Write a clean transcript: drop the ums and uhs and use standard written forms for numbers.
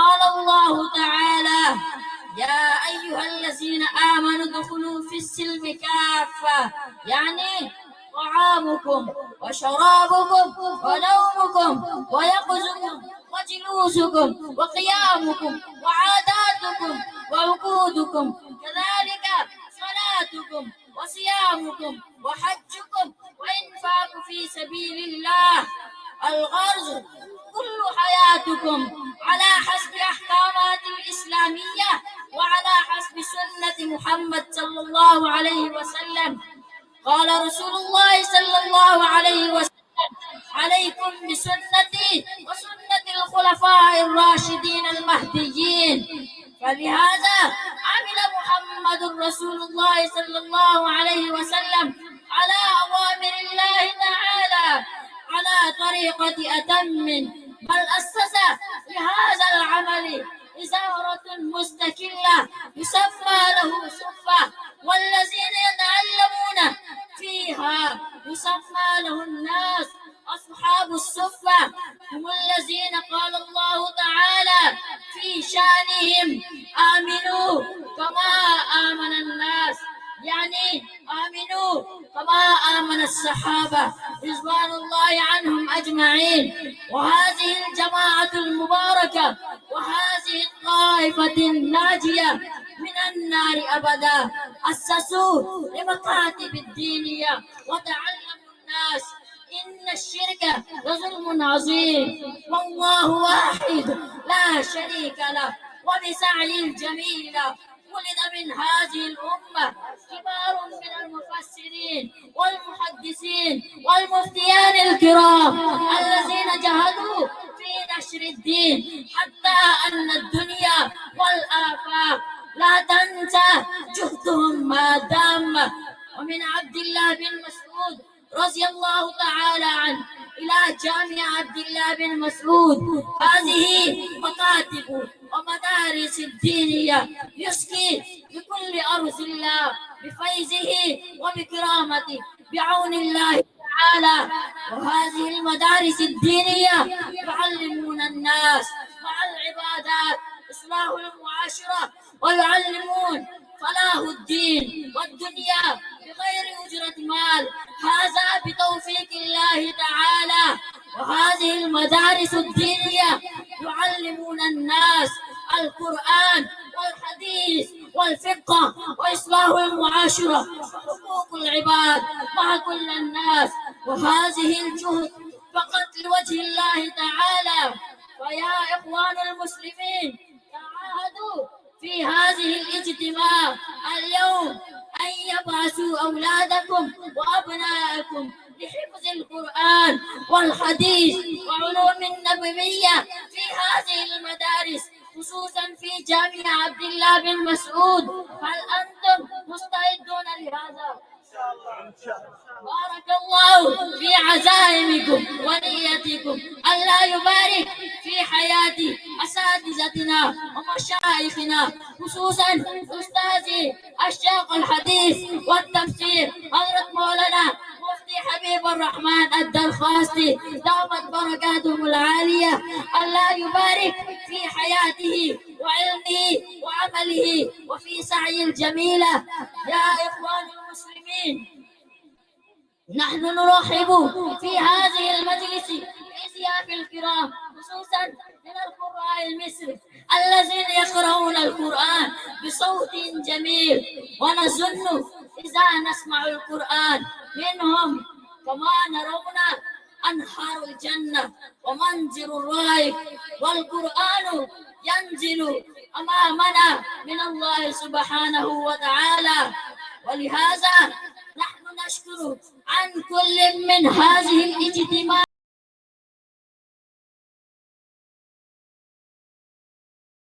قال الله تعالى: يا أيها الذين آمنوا ادخلوا في السلم كافة، يعني طعامكم وشرابكم ونومكم ويقظكم وجلوسكم وقيامكم وعاداتكم وعقودكم، كذلك صلاتكم وصيامكم وحجكم وإنفاق في سبيل الله. الغرض كل حياتكم على حسب الأحكامات الإسلامية وعلى حسب سنة محمد صلى الله عليه وسلم. قال رسول الله صلى الله عليه وسلم: عليكم بسنتي وسنة الخلفاء الراشدين المهديين. فلهذا عمل محمد رسول الله صلى الله عليه وسلم على أوامر الله تعالى على طريقة أتم، بل أسس لهذا العمل وزارة مستقلة يسمى له صفة، والذين يتعلمون فيها يسمى له الناس أصحاب الصفة، هم الذين قال الله تعالى في شأنهم: آمنوا كما آمن الناس، يعني آمنوا كما آمن الصحابة رضوان الله عنهم أجمعين. وهذه الجماعة المباركة وهذه الطائفة الناجية من النار أبدا أسسوا لمكاتب الدينية وتعلموا الناس إن الشرك لظلم عظيم، والله واحد لا شريك له. وبسعي الجميل ولد من هذه الأمة كبار من المفسرين والمحدثين والمفتيان الكرام الذين جهدوا في نشر الدين، حتى أن الدنيا والآفاق لا تنسى جهدهم ما دام. ومن عبد الله بن مسعود رضي الله تعالى عنه إلى جامع عبد الله بن مسعود، هذه مكاتب ومدارس الدينية يسقي بكل أرض الله بفيضه وبكرامته بعون الله تعالى. وهذه المدارس الدينية يعلمون الناس مع العبادات إصلاح المعاشرة، ويعلمون فلاح الدين والدنيا بغير أجرة مال، هذا بتوفيق الله تعالى. وهذه المدارس الدينية يعلمون الناس القرآن والحديث والفقه وإصلاح المعاشرة وحقوق العباد مع كل الناس، وهذه الجهد فقط لوجه الله تعالى. فيا إخوان المسلمين، تعاهدوا في هذه الاجتماع اليوم أن يبعثوا أولادكم وأبنائكم لحفظ القرآن والحديث وعلوم النبوية في هذه المدارس، خصوصا في جامع عبد الله بن مسعود. هل أنتم مستعدون لهذا؟ بارك الله في عزائمكم ونيتكم. الله يبارك في حياة أساتذتنا ومشايخنا، خصوصا أستاذي الشيخ الحديث والتفسير حضرة مولانا مفتي حبيب الرحمن الدرخاستي دامت بركاتهم العالية. الله يبارك في حياته وعلمه وعمله وفي سعي الجميلة. يا إخوان المسلمين، نحن نرحب في هذه المجلس بضياف الكرام، خصوصا من القراء المصري الذين يقرؤون القرآن بصوت جميل، ونظن إذا نسمع القرآن منهم كما نرون أنهار الجنة ومنظر الرائق، والقرآن ينزل أمامنا من الله سبحانه وتعالى. ولهذا نحن نشكر عن كل من هذه الاجتماع